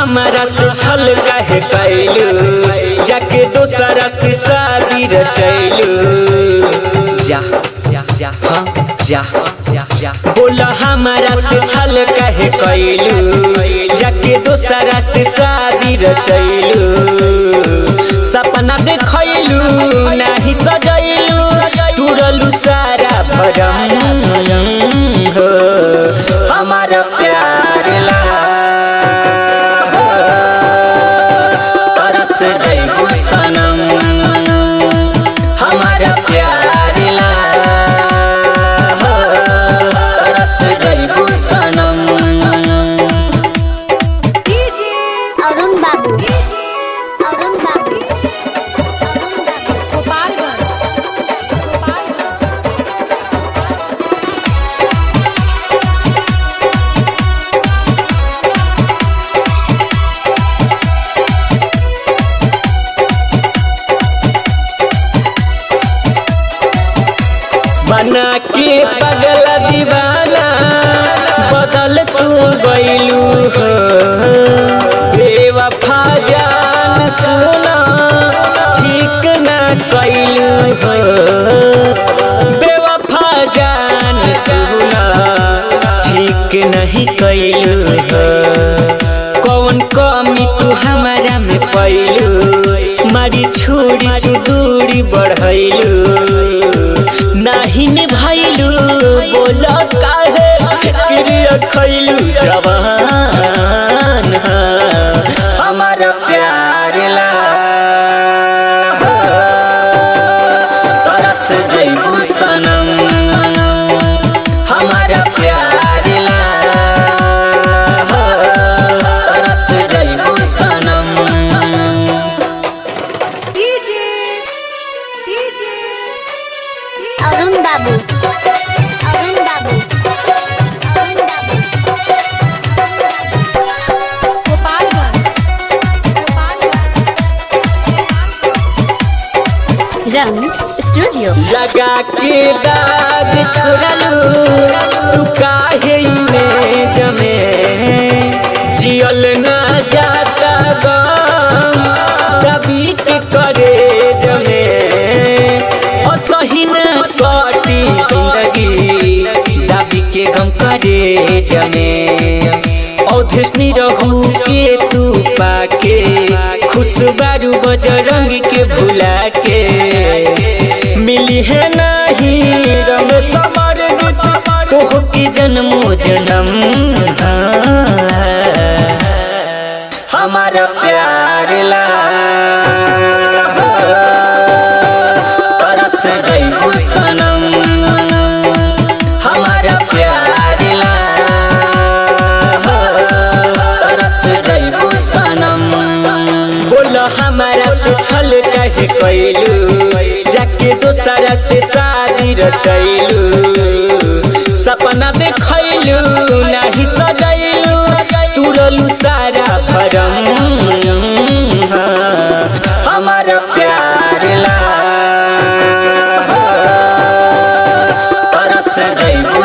हमारा से छल काहे कैलू जाके दोसरा से शादी रचैलू जा जा जा हाँ जा जा जा बोला हमारा से छल काहे कैलू जाके दोसरा से शादी रचैलू सपना देखैलू नाही सजैलू तुरलू सारा भरम हो हमारा प्यार ला तरस जैबू सनम हमारा प्यार ला तरस जैबू सनम अरुण बाबू बना के पगला दीवाना बदल तू गइलू हो बेवफा जान सुना ठीक ना कैलू हो बेवफा जान सुना ठीक नहीं कैलू हो कौन कमी तू हमारा में पैलू मारी छोड़ी तू दूरी बढ़ैलू नहीं निभाइलू बोला काहे क्रिया खैलू जवान हमारा प्यार ला तरस जैबू सनम हमारा प्यार ला तरस जैबू सनम अरुण बाबू रंग स्टूडियो लगा के दाग छोड़लू तू काहे में जमे जियल ना जाता गम दबी के करे जमे असही न कटी जिंदगी दबी के गम करे जमे औधेशनी रहू के तू पाके खुशबारू बजरंग के भुला के मिली है नहीं रंग समर तोह के जन्मो जन्म हमारा प्यार ला तरस जैबू सनम हमारा प्यार ला तरस जैबू सनम बोला हमारा से छल काहे कैलू जाके दोसरा से शादी रचैलू सपना देखैलू नाही सजैलू तुरलू सारा भरम हमारा प्यार ला तरस जैबू